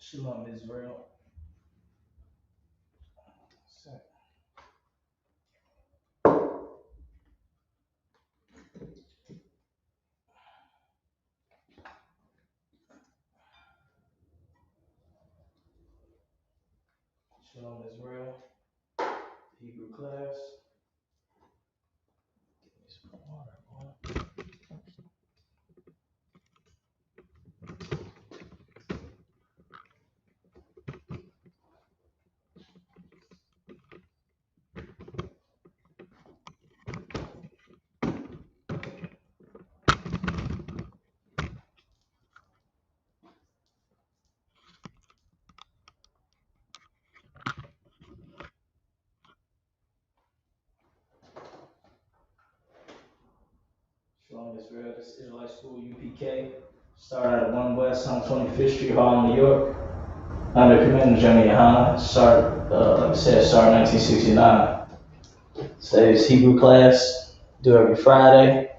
Shalom, Israel. Shalom, Israel. Hebrew class. Give me some water, boy. Shalom, Israel. This is Israelite School, U.P.K. Started at 1 West on 25th Street, Harlem, New York. Under Commander GEN.YAHANNA. Started, like I said, started 1969. Studies Hebrew class. Do every Friday.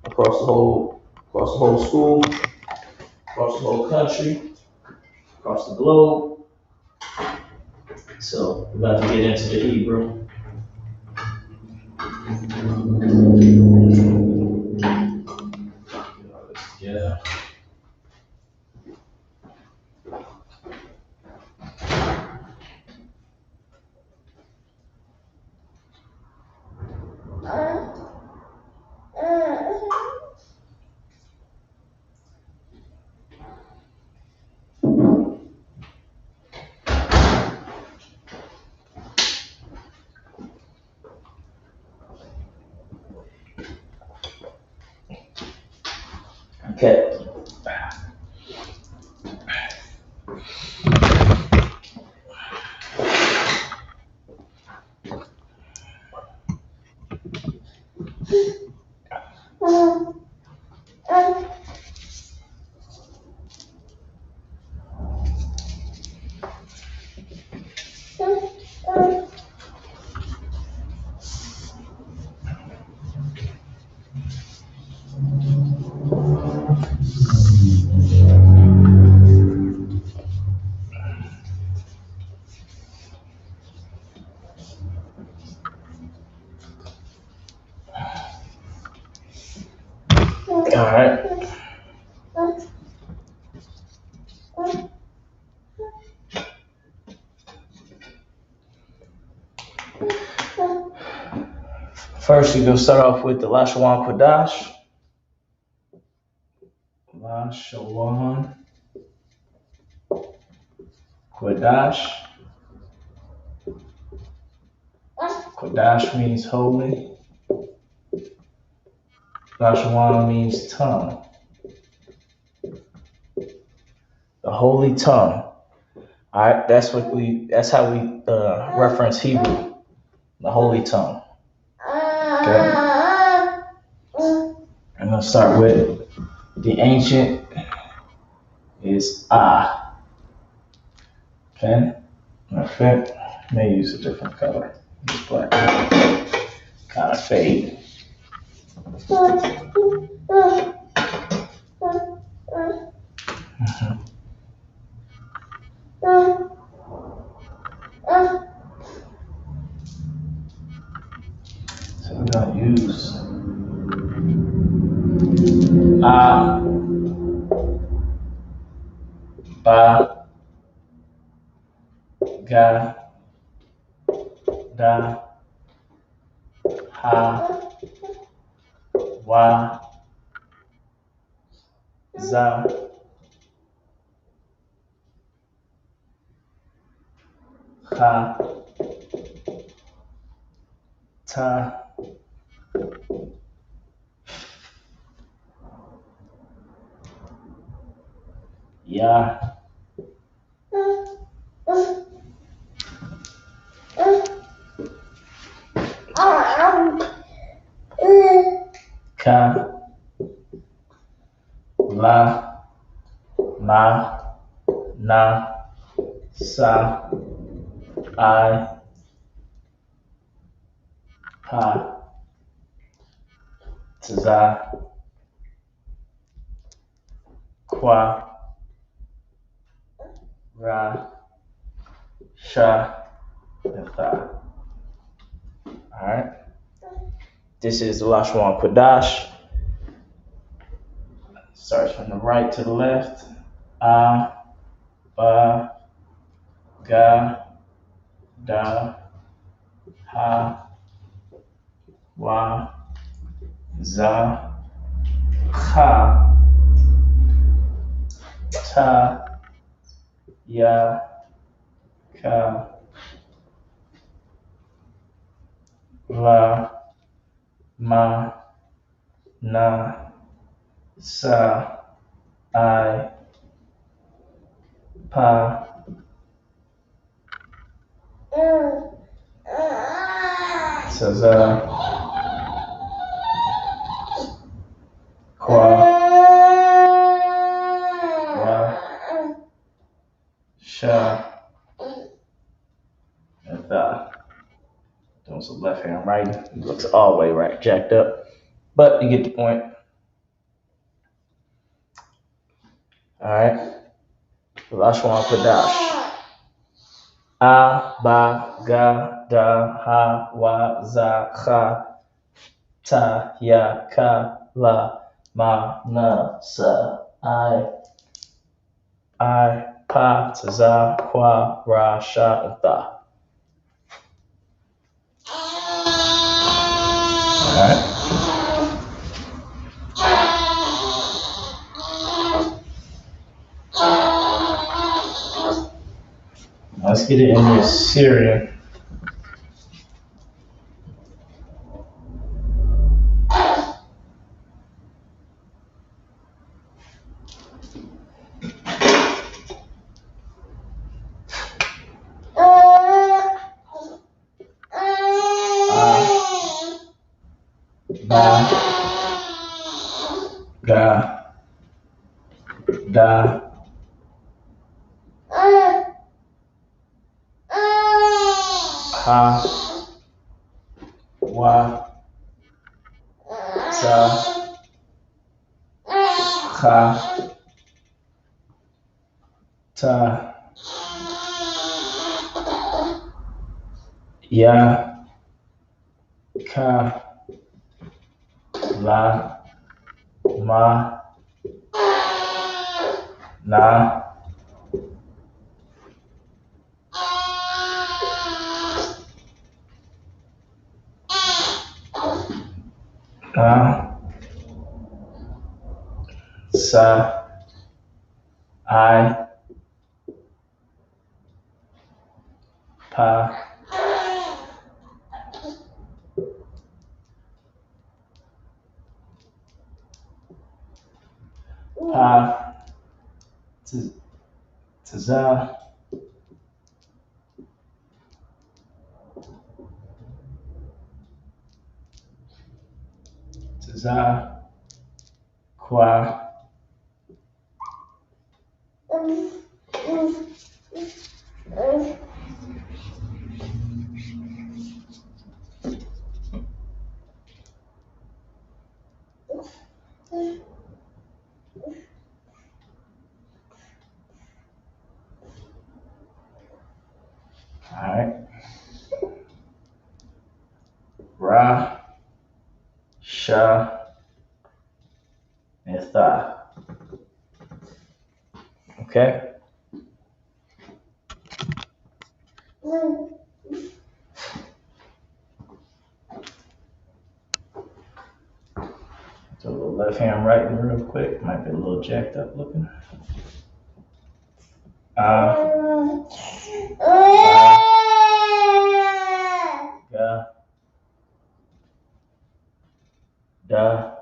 Across the whole school. Across the whole country. Across the globe. So we're about to get into the Hebrew. Yeah. Okay. All right. First, we're going to start off with the Lashawan Kodash. Lashawan Kodash. Kodash means holy. Lashawan means tongue. The holy tongue. All right, that's how we reference Hebrew. The holy tongue. Okay. I'm gonna start with the ancient is Ah. Okay. Perfect. May use a different color. This black kind of fade. So we're gonna use Ah, Ba, Ga, Da, Ha, Wa, Za, Ha, Ta, Ya, Ka, La, Ma, Na, Sa, I, Ha, Tza, Kwa, Ra, Sha, and Tha. Alright? This is the Lashwan Kodash. Starts from the right to the left. A, Ba, Ga, Da, Ha, Wa, Za, Cha, Ta, Ya, Ka, La, Ma, Na, Sa, I, Pa, Sa, Kwa, Wa, Sha, and Tha. Doing some left hand writing. It looks all the way right, jacked up. But you get the point. Alright. Lashwan Kodash. A, Ba, Ga, Da, Ha, Wa, Za, Cha, Ta, Ya, Ka, La, Ma, Na, Sa, I, Pa, Za, Kwa, Ra, Sha, and Tha. Alright. Let's get it in the Syrian. Ba, Ga, Da, Ha, Wa, Za, Cha, Ta, Ya, Ka, La, Ma, Na, Sa, I, Pa, Za, Kwa, alright, Ra, Sha, and Tha. Okay? So a little left hand writing real quick. Might be a little jacked up looking. Ba, Ga, Da,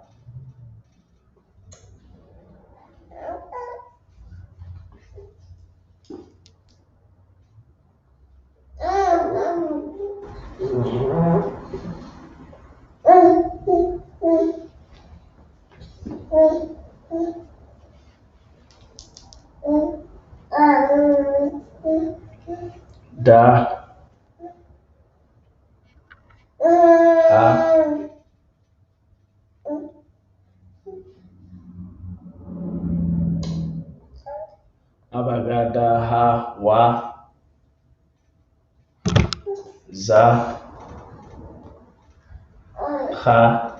Da, Ha, Abagada ha wa za ha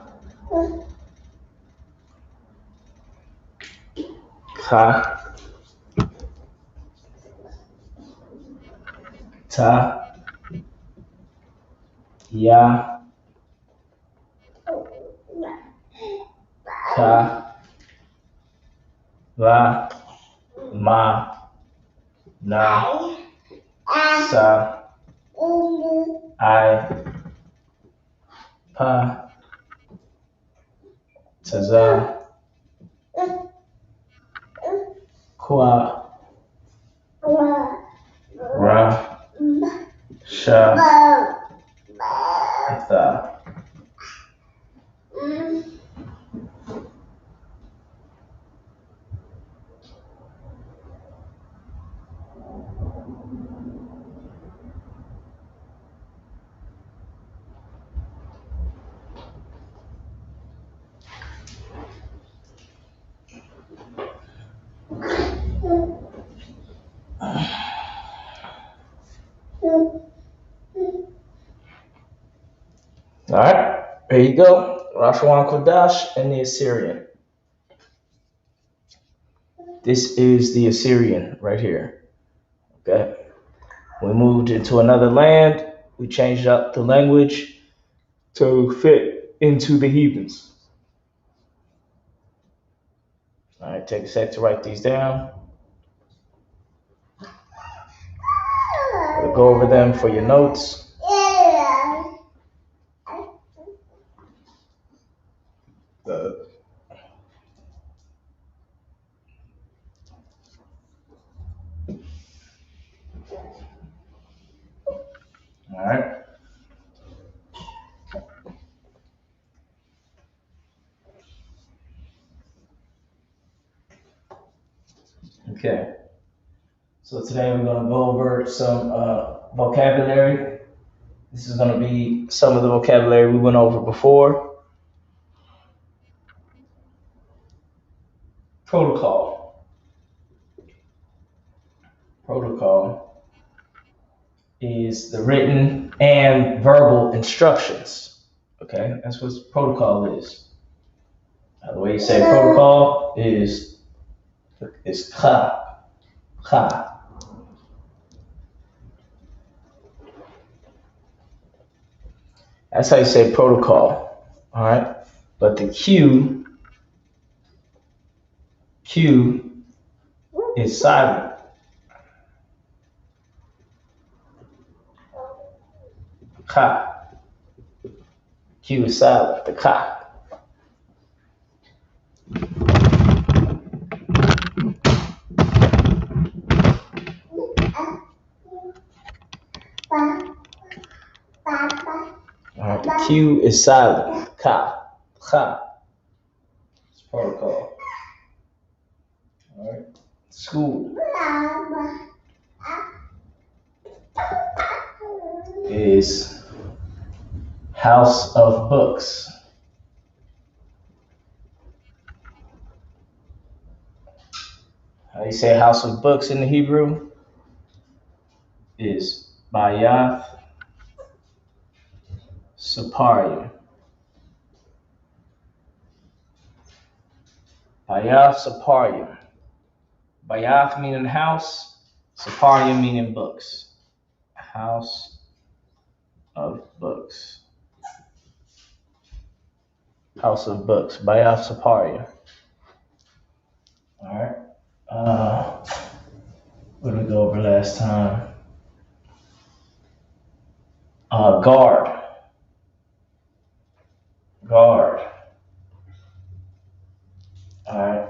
ka ta ya ka va ma na sa I pa taza kwa ra sha tha. All right, there you go. Rashawan Kodash and the Assyrian. This is the Assyrian right here. Okay. We moved into another land. We changed up the language to fit into the heathens. All right, take a sec to write these down. We'll go over them for your notes. All right. Okay. So today we're going to go over some vocabulary. This is going to be some of the vocabulary we went over before. Protocol. Protocol is the written and verbal instructions. Okay, that's what protocol is. The way you say protocol is ka, ka. That's how you say protocol. All right, but the Q is silent. Ka. Q is silent. The ka. All right, the Q is silent. Ka. Ka. It's protocol. All right. School is house of books. How you say house of books in the Hebrew is Bayath Saparium. Bayath Saparium. Bayath meaning house, Saparium meaning books. House of books. House of books. Bayath Saparium. All right. What did we go over last time? Guard. Guard. All right.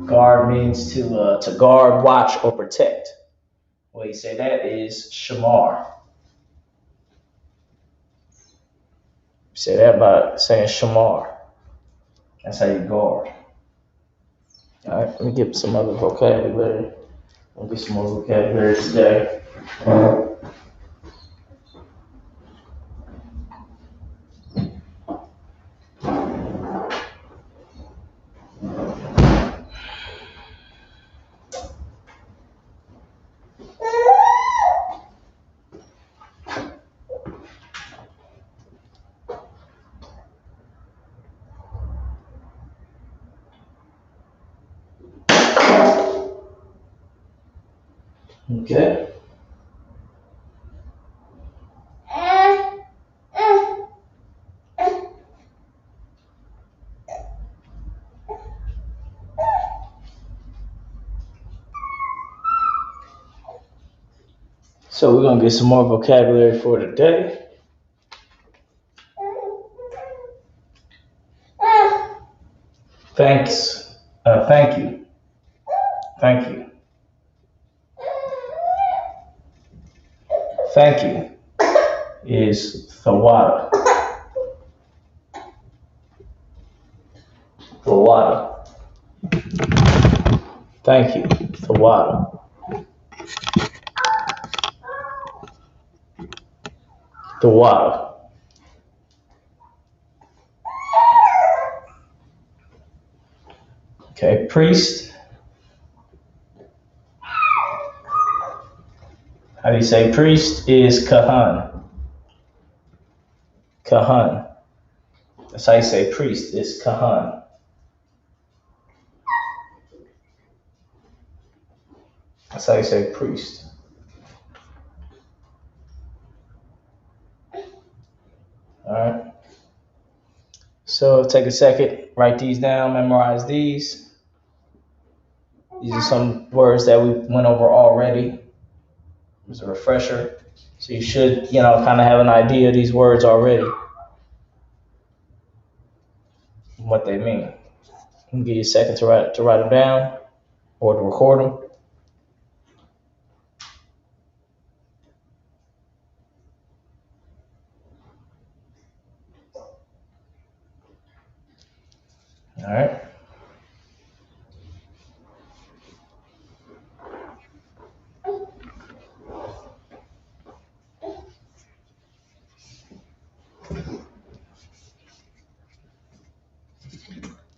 Guard means to guard, watch, or protect. The way you say that is shamar. Say that by saying shamar. That's how you guard. All right. Let me get some other vocabulary. I'll get some more vocabulary today. Okay. So we're gonna get some more vocabulary for today. Thanks. Thank you. Thank you. Thank you is Thawada. Thawada. Thank you. Thawada. Thawada. Okay, priest. How do you say priest is Kahan? Kahan. That's how you say priest is Kahan. That's how you say priest. All right. So take a second, write these down, memorize these. These are some words that we went over already. It's a refresher. So you should, kind of have an idea of these words already, what they mean. I'll give you a second to write them down or to record them. All right.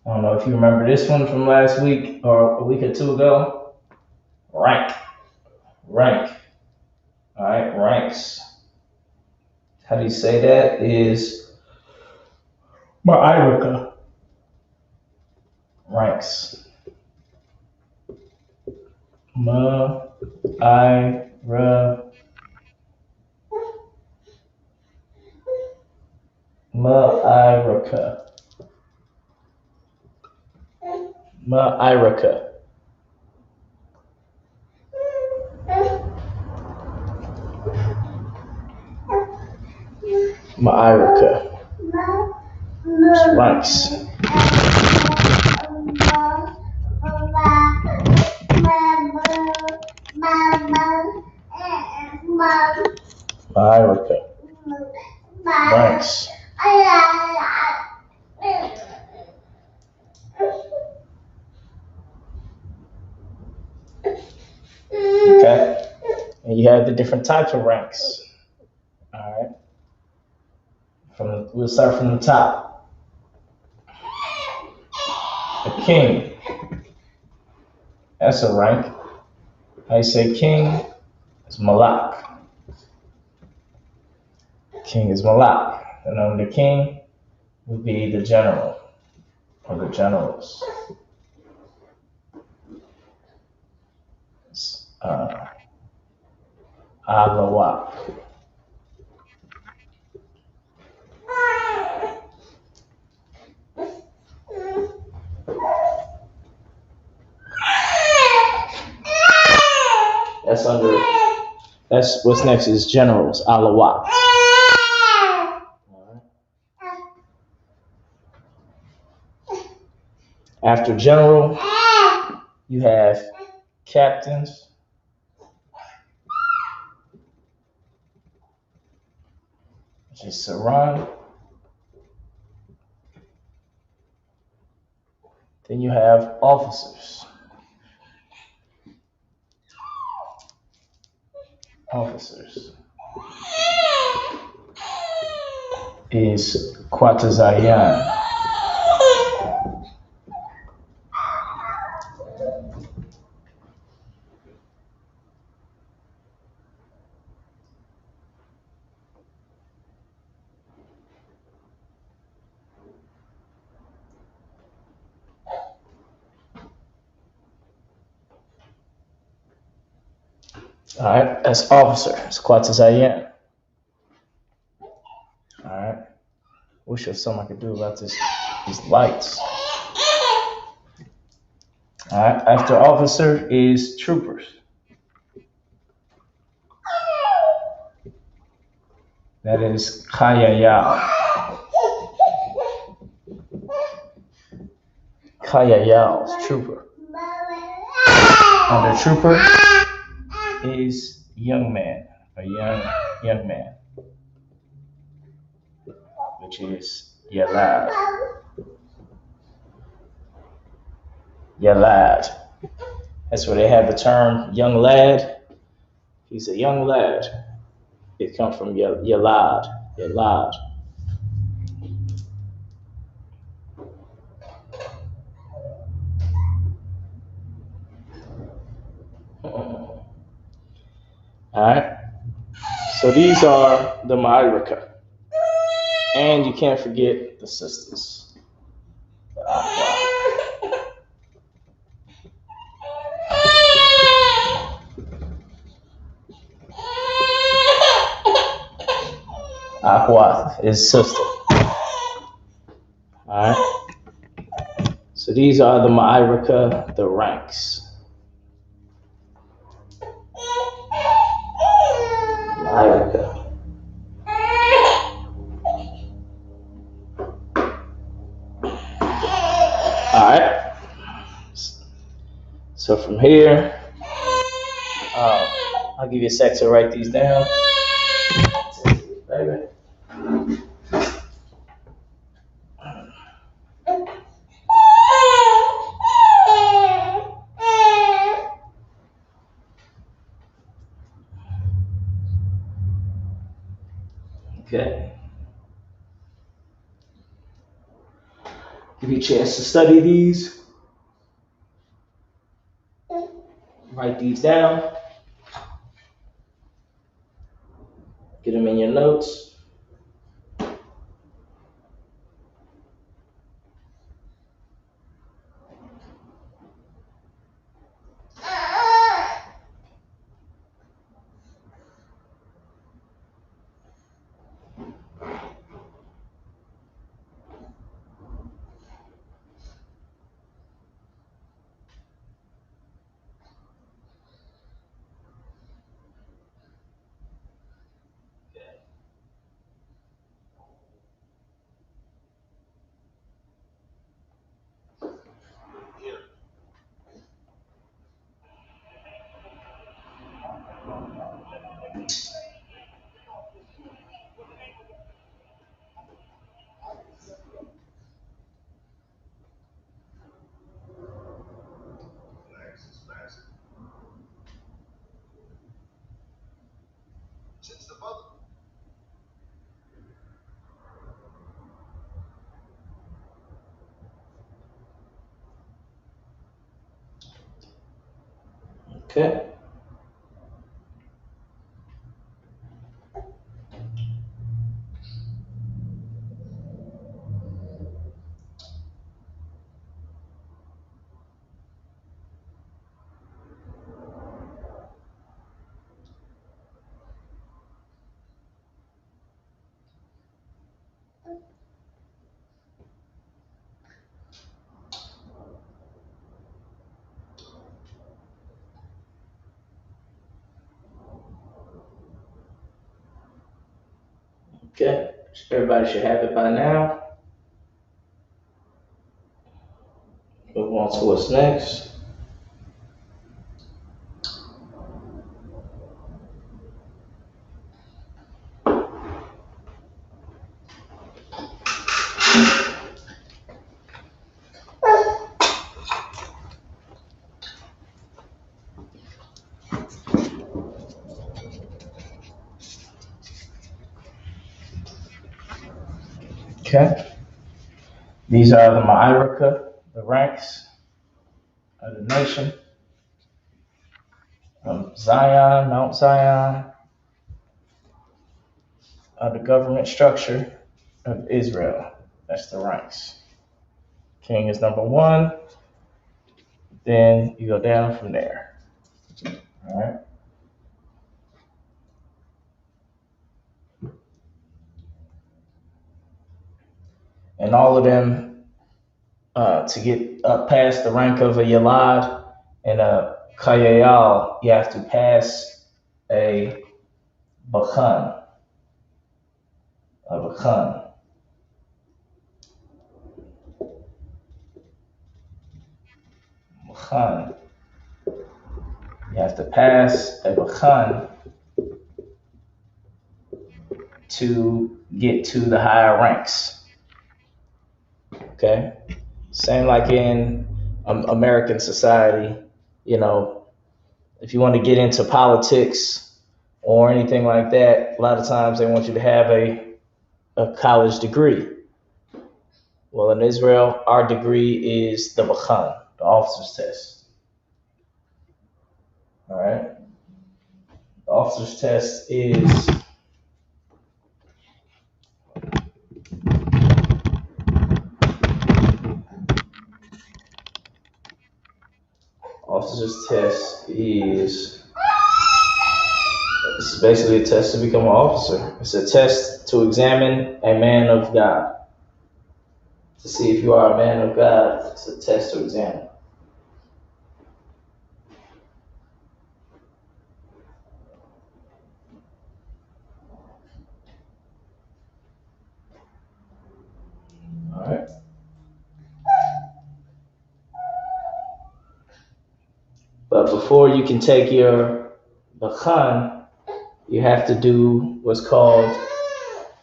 I don't know if you remember this one from last week or a week or two ago. Rank. Rank. All right, ranks. How do you say that? Is Ma'irika. Ranks. Ma'ira. Ma'irika. Ma'irika. Ma'irika. Ranks. Ma'irika. Ranks. Okay. And you have the different types of ranks. All right. We'll start from the top. A king. That's a rank. How you say king? It's Malak. King is Malak. And under the king would be the general or the generals. Alawak. That's what's next is generals, Alawak. After general, you have captains, which is Saran. Then you have officers. Officers is Quatazayan. All right, that's officer. It's Quatas Ayan. All right. Wish there was something I could do about these lights. All right. After officer is troopers. That is Kayayal. Kayayal is trooper. Under trooper is young man, a young man, which is Yalad. Yalad. That's where they have the term young lad. He's a young lad. It comes from Yalad. Yalad. All right. So these are the Ma'irika. And you can't forget the sisters. The Aqua is sister. Alright. So these are the Ma'irika, the ranks. Ma'irika. Alright. So from here, I'll give you a sec to write these down. Baby. Okay. Give you a chance to study these. Write these down. Get them in your notes. Okay. Okay. Everybody should have it by now. Move on to what's next. Okay. These are the Ma'irika, the ranks of the nation of Zion, Mount Zion, of the government structure of Israel. That's the ranks. King is number one. Then you go down from there. All right. and all of them, to get up past the rank of a Yalad and a Kayal, you have to pass a Bakhan. A Bakhan. Bakhan. You have to pass a Bakhan to get to the higher ranks. Okay? Same like in American society, you know, if you want to get into politics or anything like that, a lot of times they want you to have a college degree. Well, in Israel, our degree is the Bakhan, the officer's test. All right? The officer's test is it's basically a test to become an officer. It's a test to examine a man of God. To see if you are a man of God, it's a test to examine. All right. But before you can take your Bakhan, you have to do what's called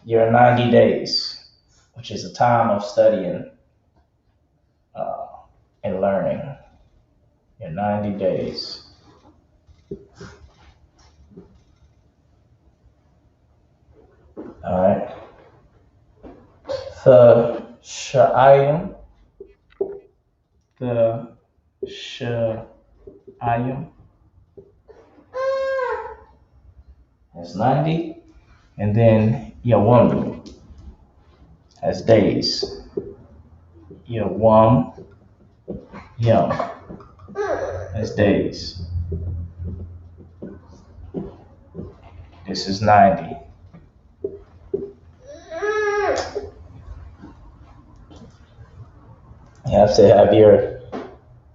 your 90 days, which is a time of studying and learning. Your 90 days. All right. The Sha'ayim. The Sha'ayim. That's 90. And then Yawam has days. Yawam. Yom as days. This is 90. You have to have your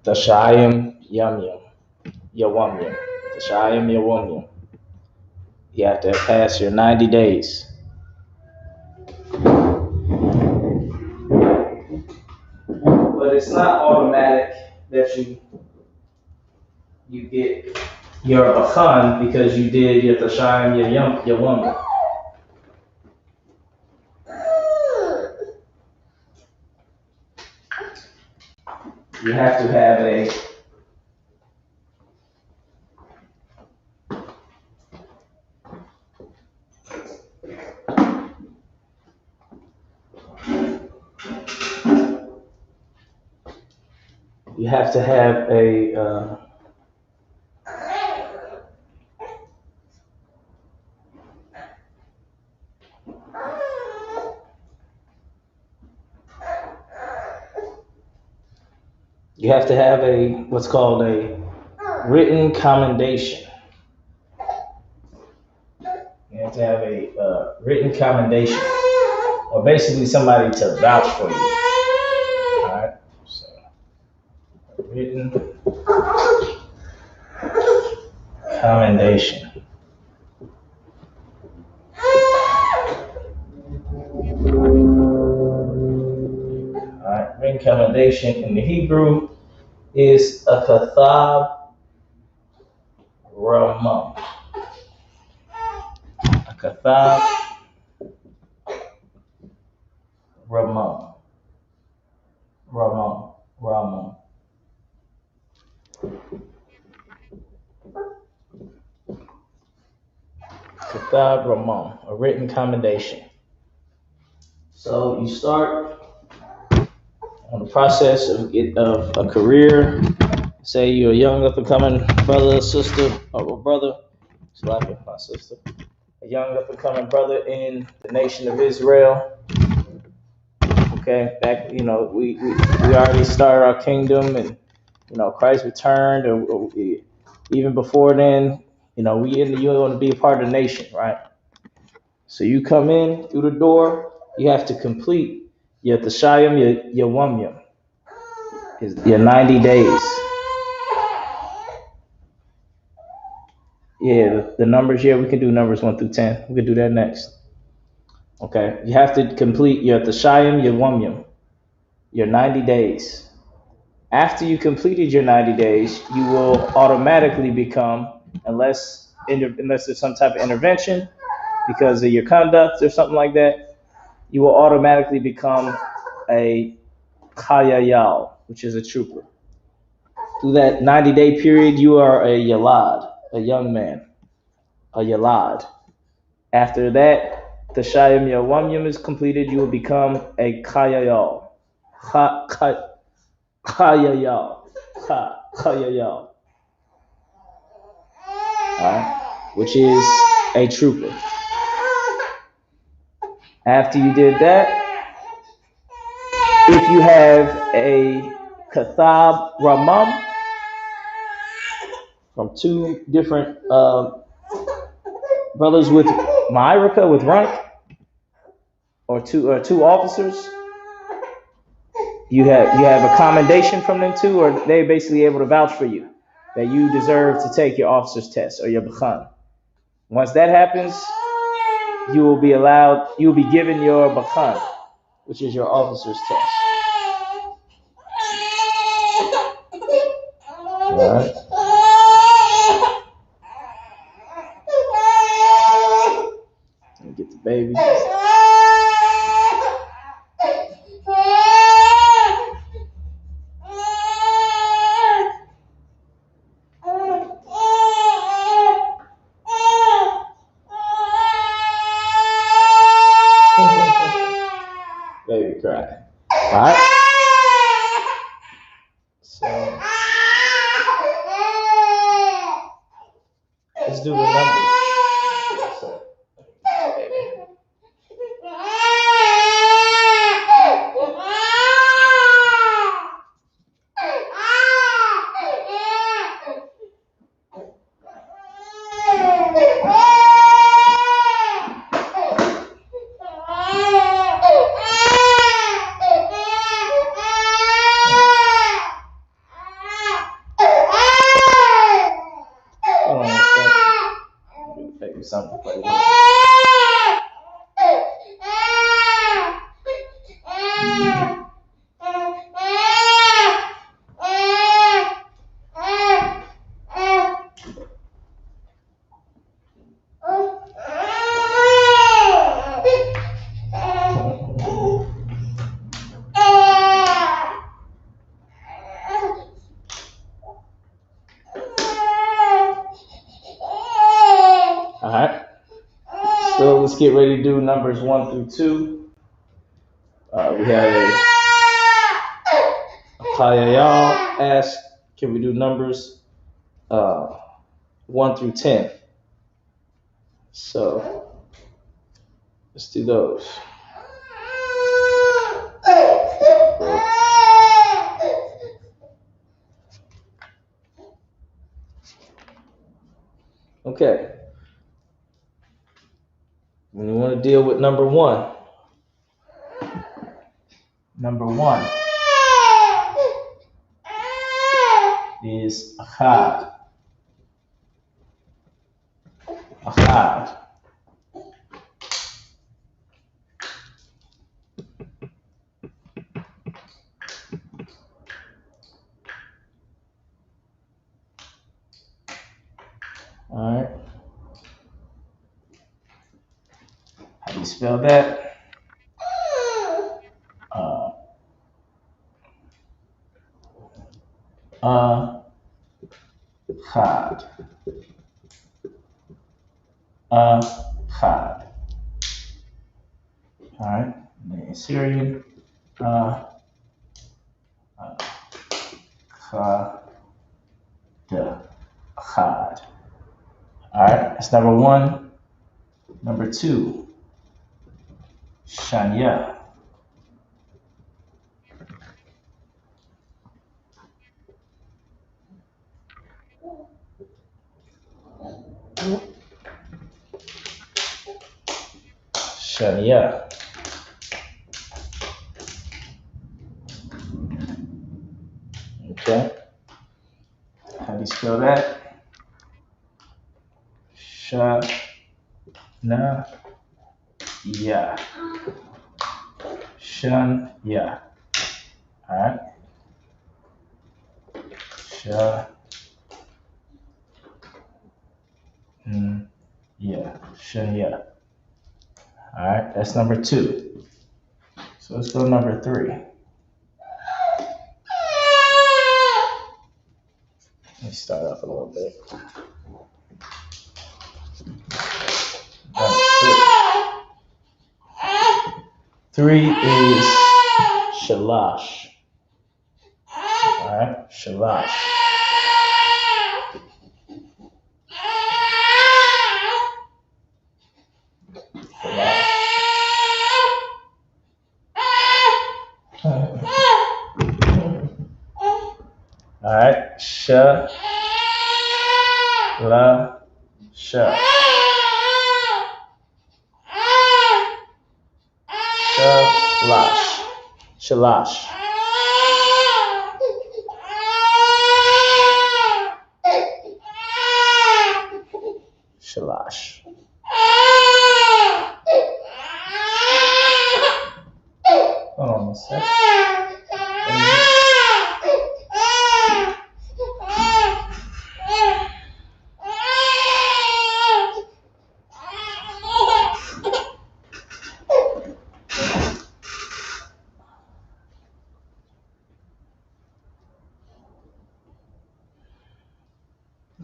Tashayim Yom Yom. Yawam Yom. Tashayim Yawam Yom. You have to pass your 90 days. But it's not automatic that you get your Bakhan because you did your Tashayim Yawam Yom. You have to have what's called a written commendation. You have to have a written commendation, or basically somebody to vouch for you. All right, so a written commendation. All right, written commendation in the Hebrew is a kathab ramah. A kathab ramah. Ramah. Kathab ramah, a written commendation. So you start on the process of a career. Say you're a young up-and-coming brother or sister, or a brother, it's like my sister, a young up-and-coming brother in the nation of Israel. Okay, back, we already started our kingdom, and Christ returned, or even you want to be a part of the nation, right? So you come in through the door, you have to complete Yatashayim Yawamyam is your 90 days. Yeah, the numbers here, we can do numbers 1 through 10. We can do that next. Okay, you have to complete your Tashayim Yawamyam, your 90 days. After you completed your 90 days, you will automatically become, unless there's some type of intervention because of your conduct or something like that, you will automatically become a Khayayal, which is a trooper. Through that 90-day period, you are a Yalad, a young man, a Yalad. After that, the Shayim Yawamyam is completed, you will become a Khayayal. Khayayal. Khayayal. Which is a trooper. After you did that, if you have a Kathab Ramam from two different brothers with Ma'irika, with rank, or two officers, you have a commendation from them two, or they're basically able to vouch for you that you deserve to take your officer's test or your Bakhan. Once that happens, you will be given your Bakhan, which is your officer's test. All right. Let me get the baby. Baby cry. All right. So let's do the numbers. Something to play with. So let's get ready to do numbers 1 through 2. We have a Khayayal ask, can we do numbers 1 through 10? So let's do those. Okay. We want to deal with number 1. Number 1 is Achad. Achad. All right. How do you spell that? Achad. Achad. All right. In Syrian. Achad. All right. That's number 1. Number 2. Shanya. Shania. So that Shana Ya. Shun Ya. Alright. Shun Ya. Shun Ya. Alright, that's number 2. So let's go number 3. Let me start off a little bit. Three is Shalash. Alright, Shalash. Alright, Sha, La, Sha. Shalash. Shalash. Shalash. Hold on a sec.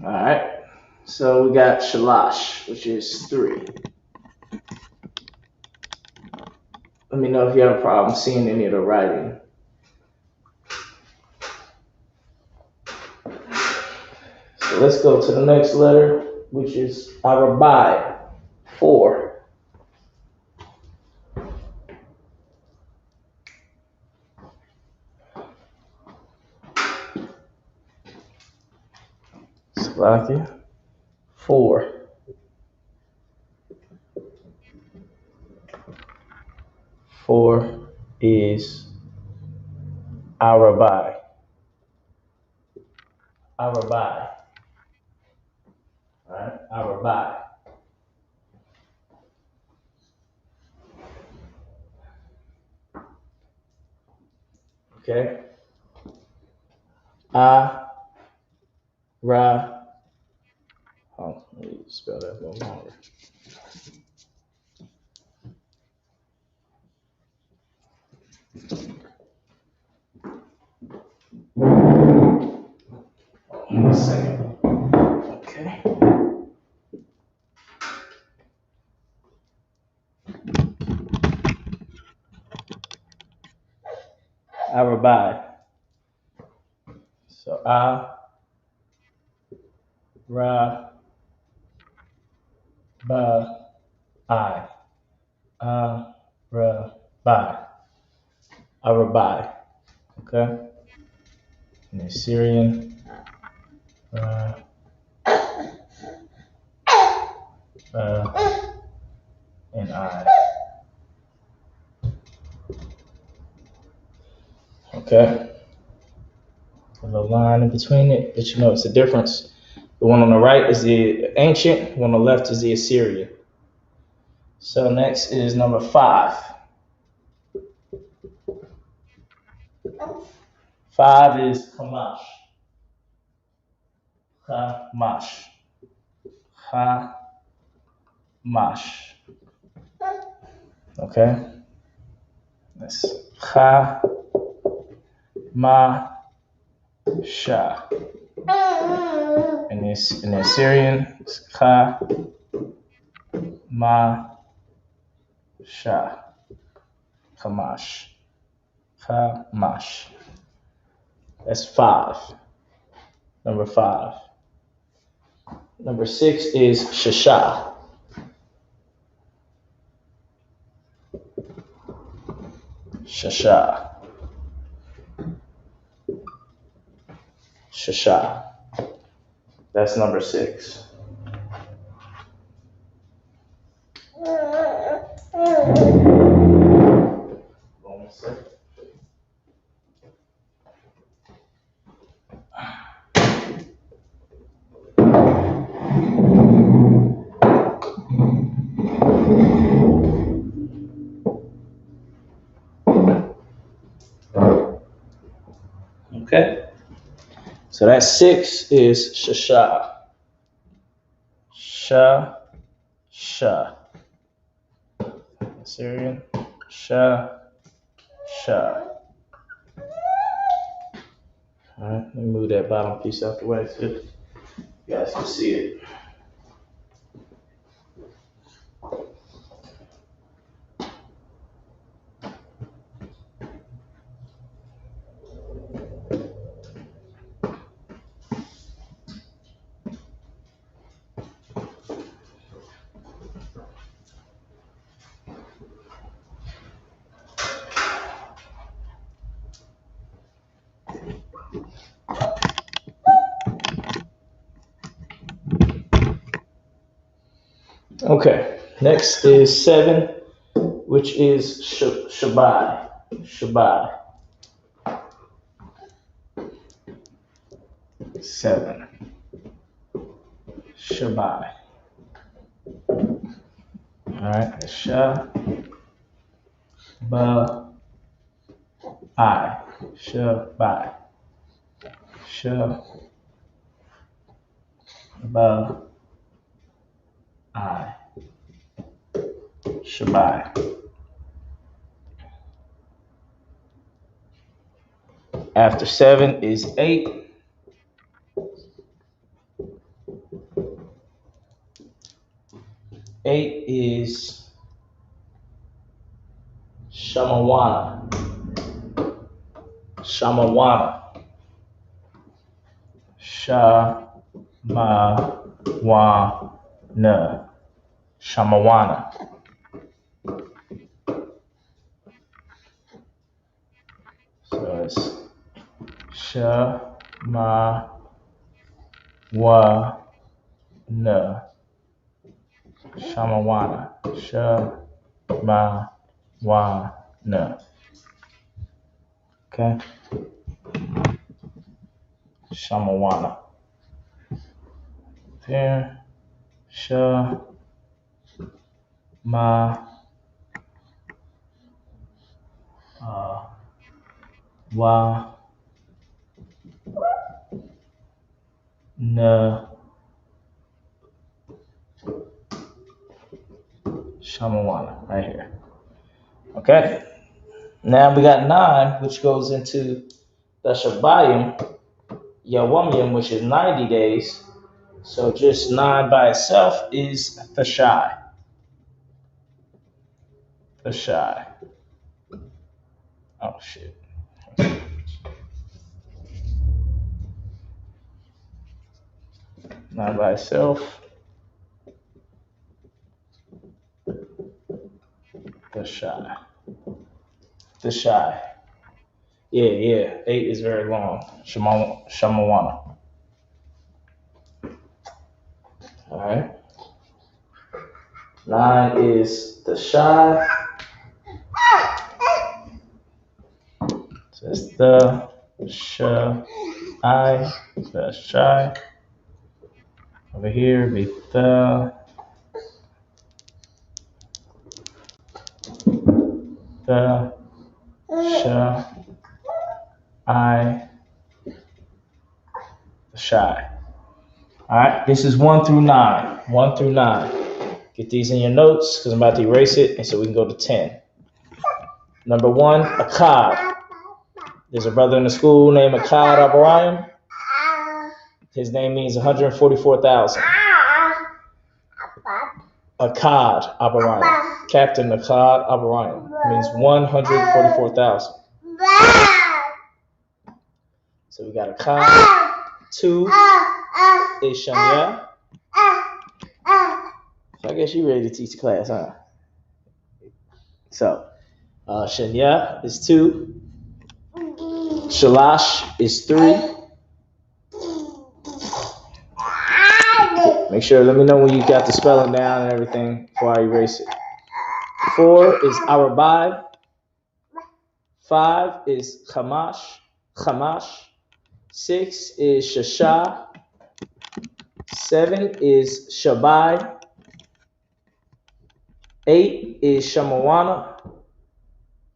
Alright, so we got Shalash, which is 3. Let me know if you have a problem seeing any of the writing. So let's go to the next letter, which is Arabai, 4. Slovakia, 4. 4 is Arabai. Arabai. Alright, Arabai. Okay. Oh, let me spell that a little longer. One second. Okay. Arabai. So Arabai. Okay. And the Syrian. And I. Okay. A little line in between it, but you know it's a difference. The one on the right is the ancient, one on the left is the Assyrian. So next is number 5. 5 is Hamash. Hamash. Hamash. Okay. That's Sha. And this in the Assyrian, it's Sha. Kamash. Kamash. That's 5. Number 5. Number 6 is Shasha. Shasha. Shasha. That's number 6. So that 6 is shasha. Sha. Syrian. Sha. All right, let me move that bottom piece out the way so you guys can see it. Okay, next is 7, which is Shabbai. 7. Shabbai. All right, Shabbai. Shabbai. Shabbai. After 7 is 8. 8 is Shamawana. Shamawana. Shamawana. So it's Shamawana. Shamawana. Okay. Shamawana. There. Shamawana, right here. Okay. Now we got 9, which goes into the Shabbayim, Yawamim, which is 90 days. So just 9 by itself is Thashai. Thashai. Oh, shit. 9 by itself. Thashai. Yeah. 8 is very long. Shamawana. All right. 9 is Thashai. So it's the Shai. Over here be the Shai. All right, this is 1 through 9. 1 through 9. Get these in your notes because I'm about to erase it, and so we can go to 10. Number 1, Akkad. There's a brother in the school named Akkad Abraham. His name means 144,000. Akkad Abraham. Captain Akkad Abraham means 144,000. So we got Akkad. 2 is Shanya. So I guess you ready to teach class, huh? So Shanya is 2. Shalash is 3. Make sure, let me know when you got the spelling down and everything before I erase it. 4 is Arabai. 5 is Chamash. 6 is Shasha. 7 is Shabai. 8 is Shamawana.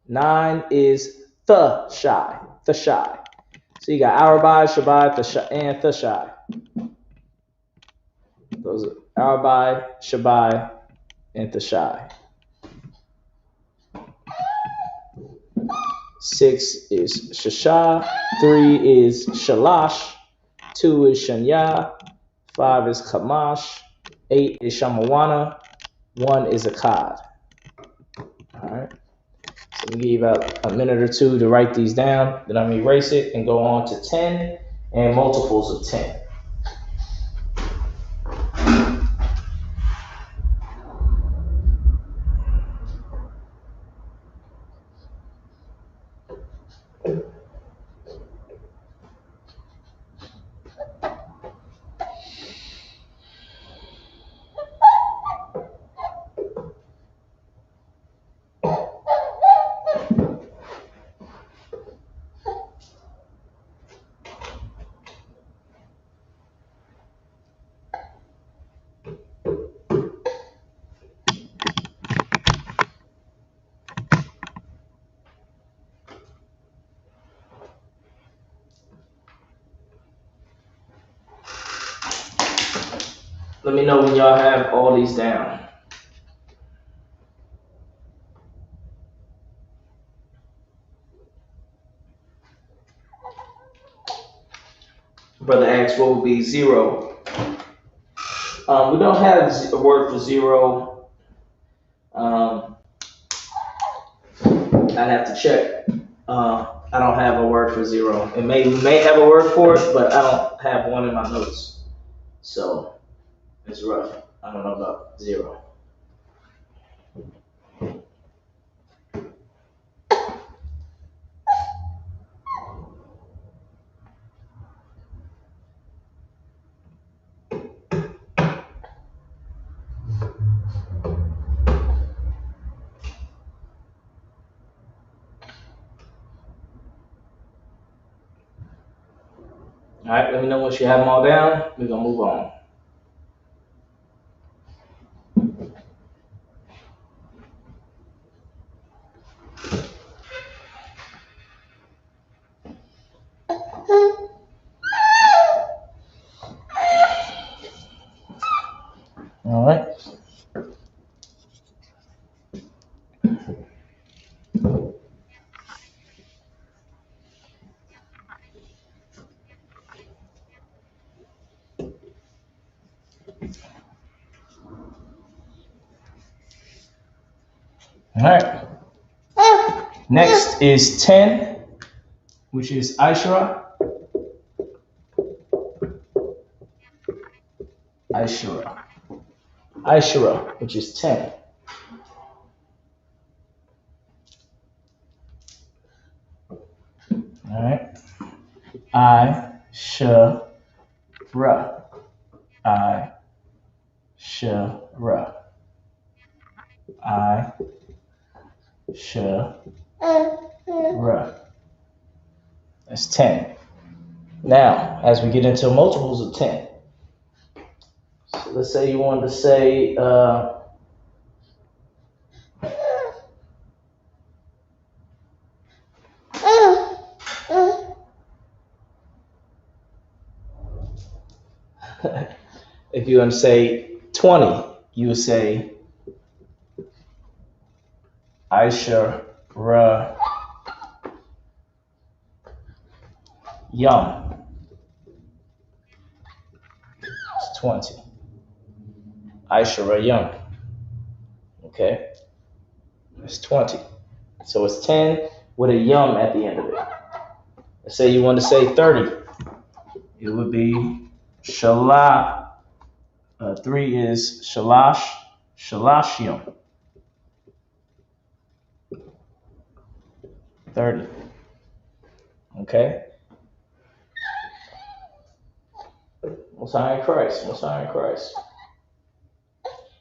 9 is Thashai. So you got Arabai, Shabai, and Thashai. Those are Arabai, Shabai, and Thashai. 6 is Shashah, 3 is Shalash, 2 is Shanyah, 5 is Chamash, 8 is Shamawana, 1 is Akkad. All right. So we give you about a minute or two to write these down. Then I'm going to erase it and go on to 10 and multiples of 10. Let me know when y'all have all these down. Brother asks, what would be 0? We don't have a word for 0. I'd have to check. I don't have a word for 0. We may have a word for it, but I don't have one in my notes. So it's rough. I don't know about 0. All right, let me know once you have them all down. We're going to move on. All right. All right. Next is 10, which is Ishra. Ishra, which is 10. All right. I-Sh-Ra. I-Sh-Ra. I-Sh-Ra. That's 10. Now, as we get into multiples of 10, so let's say you wanted to say, if you want to say 20, you would say Ishra Yum. It's 20. Ishra Yum. Okay? It's 20. So it's 10 with a yum at the end of it. Let's say you want to say 30. It would be Shalah. 3 is Shalash. Shalashim. 30. Okay? Most High in Christ. Most High in Christ.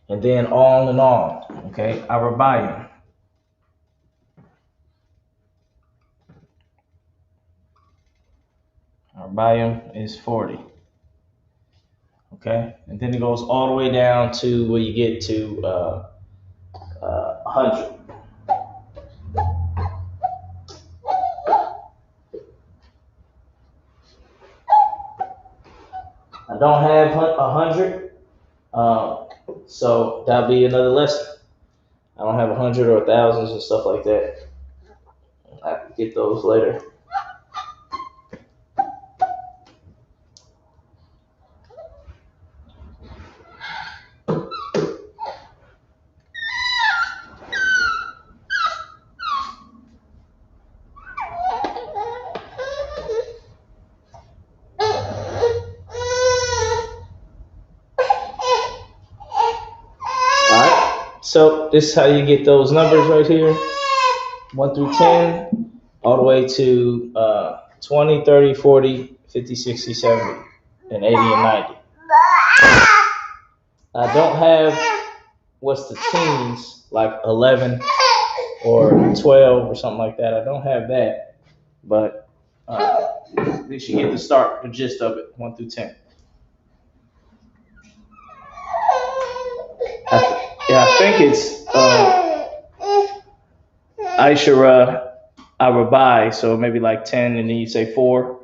And then on and on. Okay? Arabayim. Arabayim is 40. Okay? And then it goes all the way down to where you get to 100. don't have 100, so that'll be another lesson. I don't have 100 or thousands and stuff like that. I can get those later. So this is how you get those numbers right here, 1 through 10, all the way to 20, 30, 40, 50, 60, 70, and 80 and 90. I don't have what's the teens, like 11 or 12 or something like that. I don't have that, but at least you get the start, the gist of it, 1 through 10. I think it's I.S.U.P.K, so maybe like 10, and then you say 4,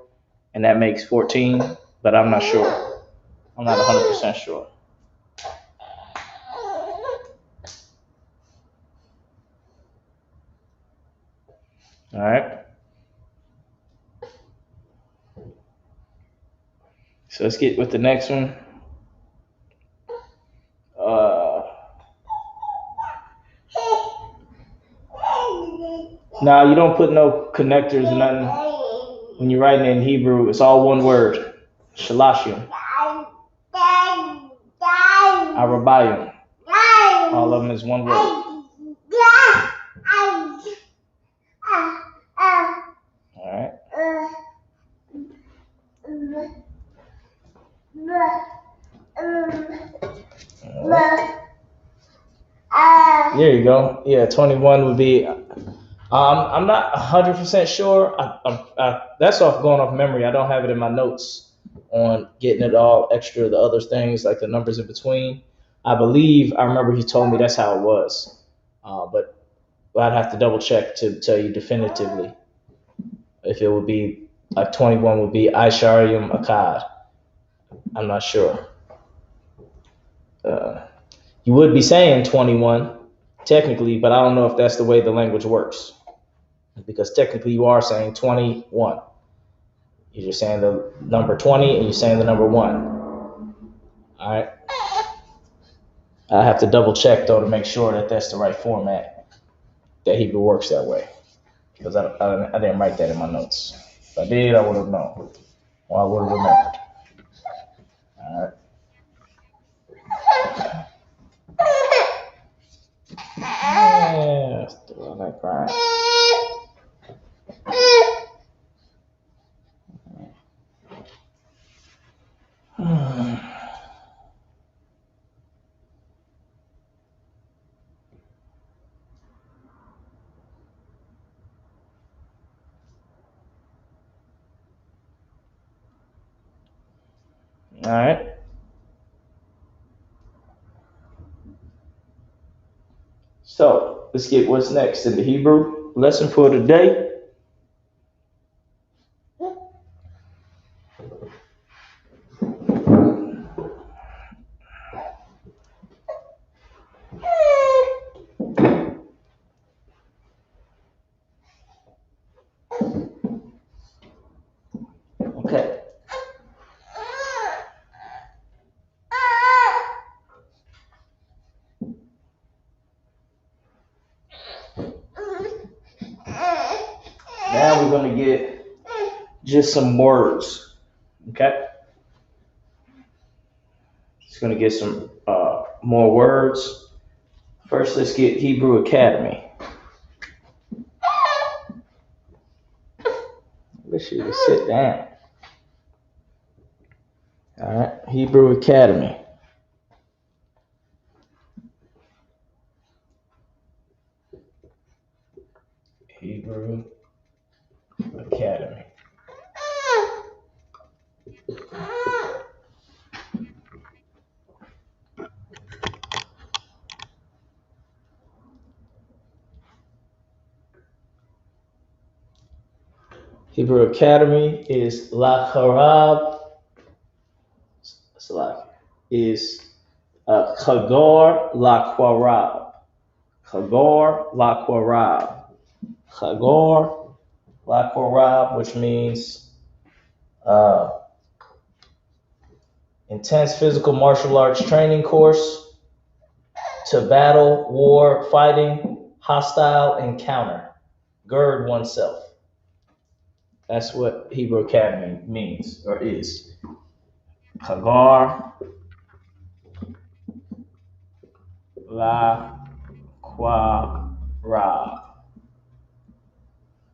and that makes 14, but I'm not sure. I'm not 100% sure. All right. So let's get with the next one. Now you don't put no connectors or nothing. When you're writing in Hebrew, it's all one word. Shalashim. Arabayim. All of them is one word. All right. There you go. Yeah, 21 would be. I'm not 100% sure. That's going off memory. I don't have it in my notes on getting it all extra, the other things like the numbers in between. I remember he told me that's how it was. But I'd have to double check to tell you definitively if it would be like 21 would be Isharim Akkad. I'm not sure. You would be saying 21 technically, but I don't know if that's the way the language works. Because technically you are saying 21. You're just saying the number 20 and you're saying the number 1. All right. I have to double check though to make sure that that's the right format, that Hebrew works that way. Because I didn't write that in my notes. If I did, I would have known. Or I would have remembered. All right. Yeah, still like crying. All right. So let's get what's next in the Hebrew lesson for today. Okay. Now we're going to get just some words. Okay. Just going to get some more words. First, let's get Hebrew Academy. I wish you would sit down. All right. Hebrew Academy. Hebrew Academy. Hebrew Academy is Lacharab is Chagor Lakwarab. Chagor Lakwarab. Chagor Lakwarab, which means intense physical martial arts training course to battle, war, fighting, hostile encounter. Gird oneself. That's what Hebrew Academy means or is. Chagor Lakwarab.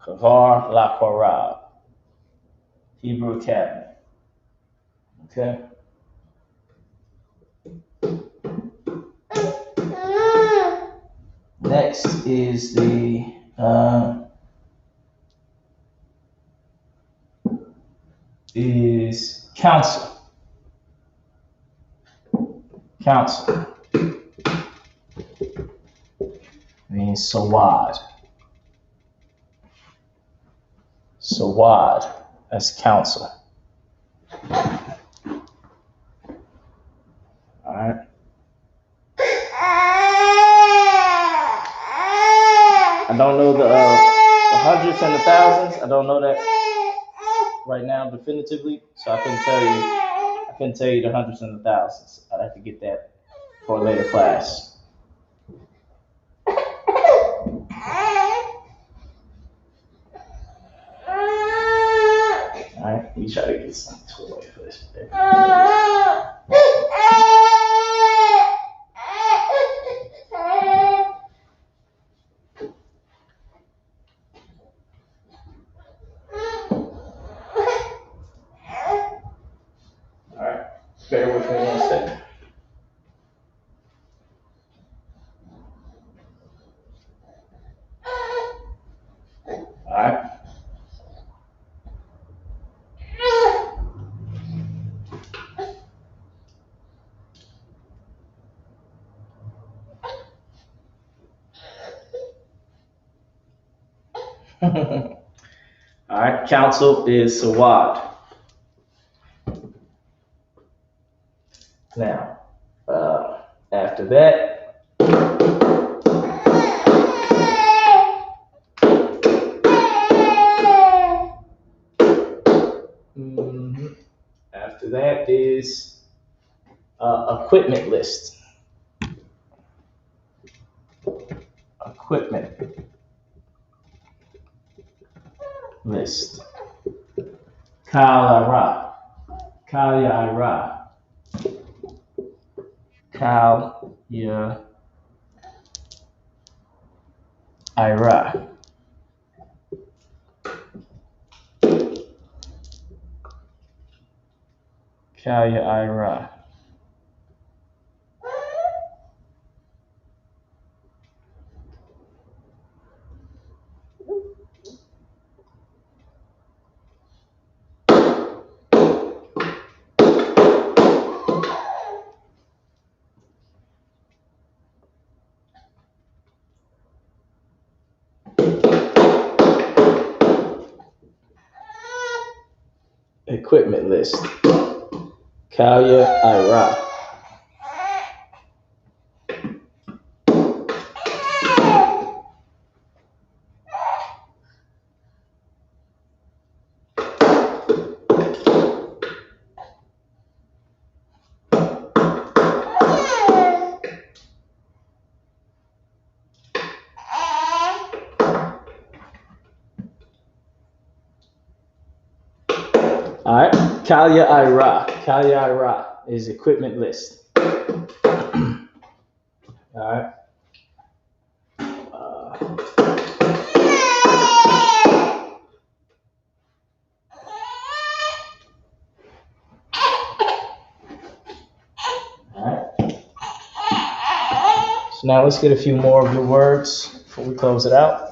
Chagor Lakwarab. Hebrew Academy. Okay. Next is the is council. Council means sawad. Sawad, that's council. All right. I don't know the hundreds and the thousands. I don't know that right now definitively, so I couldn't tell you the hundreds and the thousands. I'd have to get that for a later class. All right, we try to get some toy for this. All right, bear with me 1 second. All right. All right, council is sawad. Now, after that, after that is equipment list. Equipment list. Kal-Ira. Kal-Ira. Kal-Ira. Kal-Ira. Equipment list. Kal-Ira. All right, Kal-Ira. Kal-Ira is equipment list. All right. So now let's get a few more of your words before we close it out.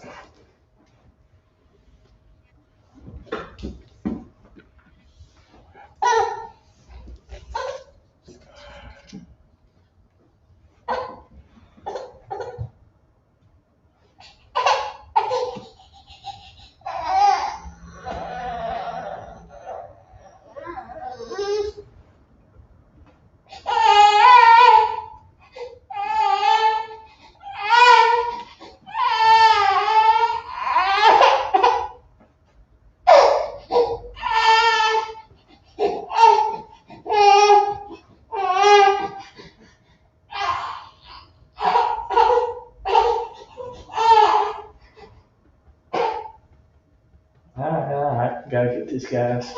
this guy's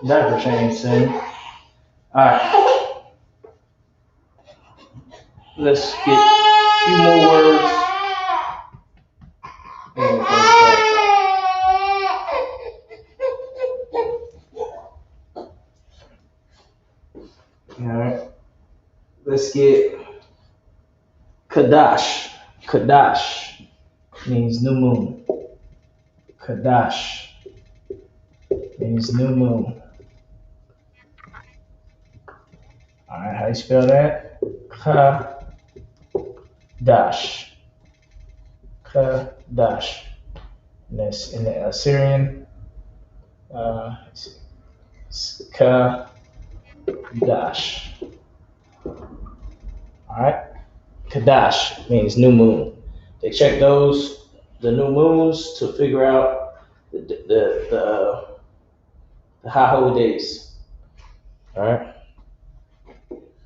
diaper change soon. Alright. Let's get a few more words. Alright. Let's get Kadash. Kadash means new moon. Kadash means new moon. Alright, how you spell that? Kadash. Kadash. And that's in the Assyrian. Kadash. Alright? Kadash means new moon. They check the new moons to figure out the high holy days. Alright?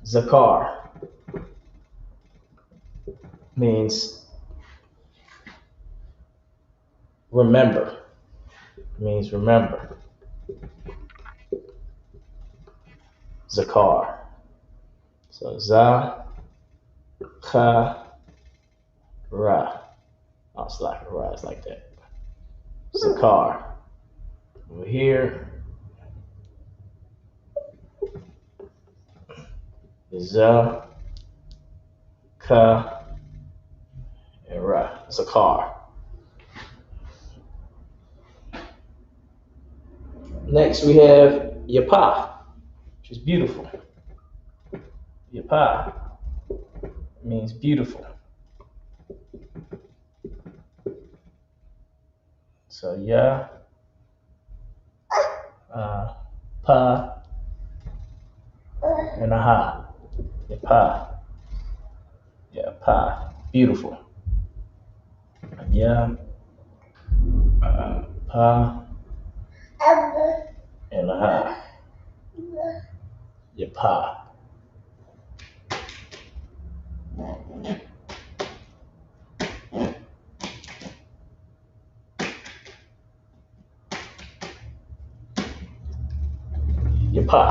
Zakar means remember. Means remember. Zakar. So za, cha, ra. Oh, it's like ra, it's like that. Zakar. Over here. Za, ka, and ra. Zakar. Next we have Yapa, which is beautiful. Yapa means beautiful. So ya, pa, and a ha. Yapa. Yapa. Beautiful. Ya, pa, and a ha. Yapa. Yapa.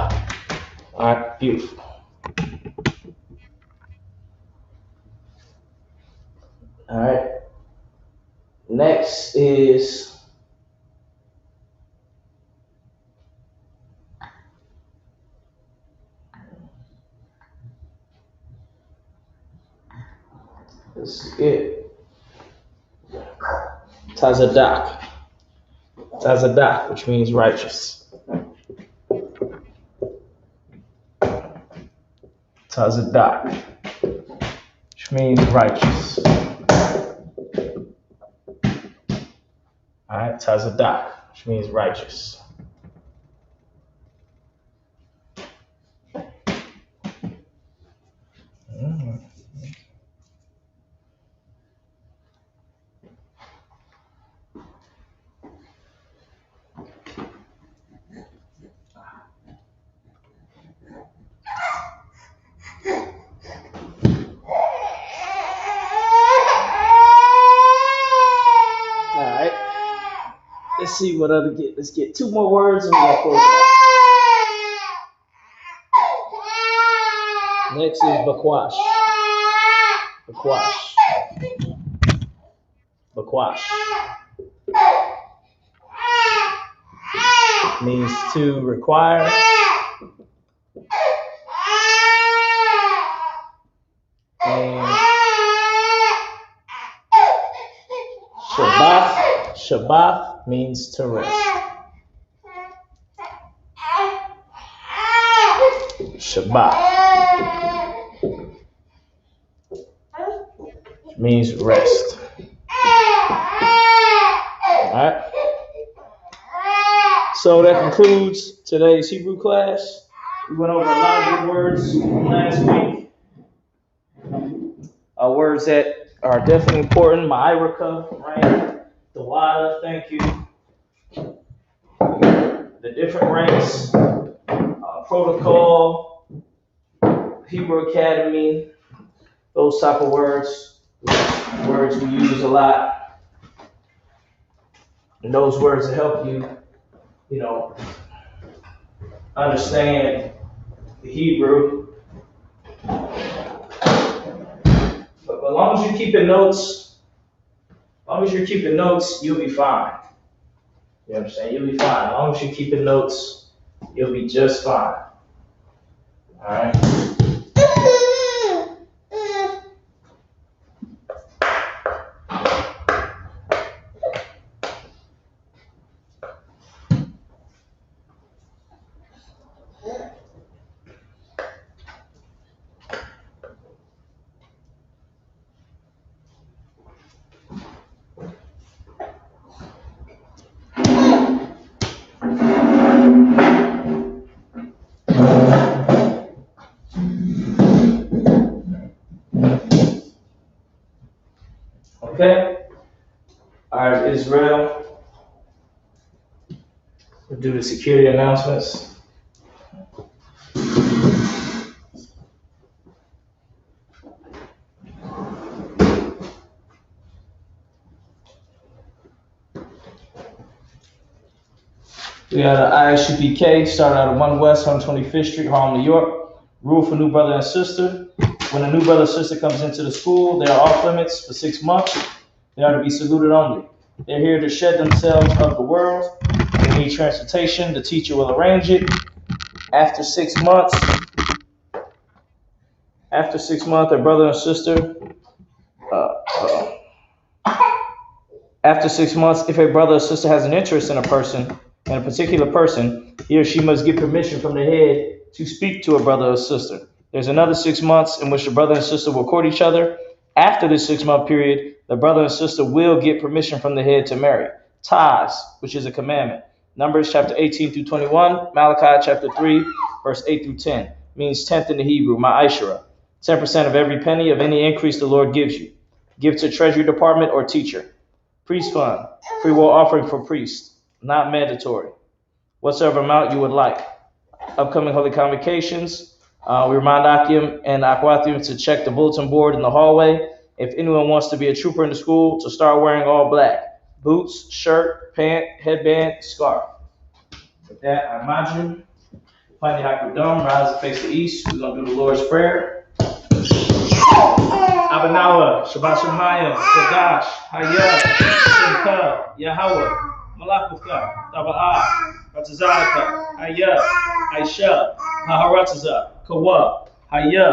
All right, beautiful. All right. Next is let's get Tazadak. Tazadak, which means righteous. Tazadak, which means righteous. All right, Tazadak, which means righteous. Let's see what other get. Let's get two more words and we'll close it out. Next is Bakwash. Bakwash. Bakwash means to require. And Shabbat means to rest. Shabbat means rest. All right. So that concludes today's Hebrew class. We went over a lot of good words from last week. Words that are definitely important. Ma'iraka, right? The water, thank you. The different ranks, protocol, Hebrew Academy, those type of words we use a lot. And those words will help you understand the Hebrew. But as long as you're keeping notes, you'll be fine. You know what I'm saying? You'll be fine. As long as you're keeping notes, you'll be just fine. All right. Okay. All right, Israel. We'll do the security announcements. We got an I.S.U.P.K. started out of 1 West 125th Street, Harlem, New York. Rule for new brother and sister. When a new brother or sister comes into the school, they are off limits for 6 months. They are to be saluted only. They're here to shed themselves of the world. They need transportation. The teacher will arrange it. After 6 months, their brother and sister, after 6 months, if a brother or sister has an interest in a particular person, he or she must get permission from the head to speak to a brother or sister. There's another 6 months in which the brother and sister will court each other. After this 6-month period, the brother and sister will get permission from the head to marry. Ties, which is a commandment. Numbers chapter 18 through 21, Malachi chapter 3, verse 8 through 10, means tenth in the Hebrew, ma'ashara. 10% of every penny of any increase the Lord gives you. Give to treasury department or teacher. Priest fund, free will offering for priests, not mandatory. Whatsoever amount you would like. Upcoming holy convocations, we remind Akim and Akwathium to check the bulletin board in the hallway. If anyone wants to be a trooper in the school, to start wearing all black. Boots, shirt, pant, headband, scarf. With that, I imagine. Finally, Hakudum, rise and face the east. We're going to do the Lord's Prayer. Abanawa, Shabbat Shemayim, Kodash, Hayah, Simcha, Yahweh, Malakuka, Taba'ah, Ratazalaka, Hayah, Aisha, Maharataza, Kawa, Hayah,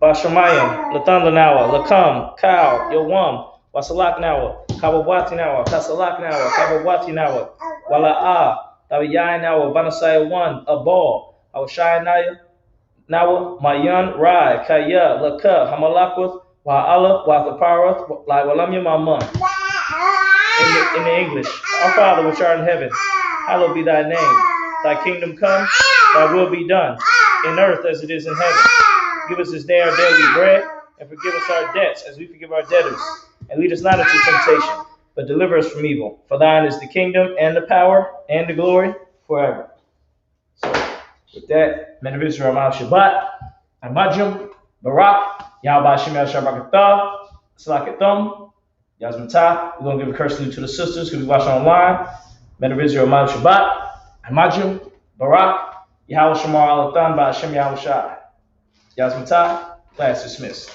Bashamayim, Lathandanawa, Lakam, Kau, Yawam, Wasalaknawa, Kabawatinawa, Kasalaknawa, Kabawatinawa, Wala'ah, Tabiyanawa, Banasaya 1, Abal, Awashayanaya, Nawa, Mayan, Rai, Kaya, Laka, Hamalakwith, Wa'ala, Wathaparath, Lai Walamya Maman. In the English, our Father which art in heaven, hallowed be thy name. Thy kingdom come, thy will be done, in earth as it is in heaven. Give us this day our daily bread, and forgive us our debts as we forgive our debtors. And lead us not into temptation, but deliver us from evil. For thine is the kingdom, and the power, and the glory, forever. So, with that, men of Israel, Shabbat, Amajum, Barak, Yahweh Hashem Shabrakatah, Salakatum, Yazmata. We're going to give a curse salute to the sisters who we watch online. Men of Israel, Shabbat, Amajum, Barak, Yahweh Shamar Alatan, by Hashem Yahweh Shai. Yazmata, class dismissed.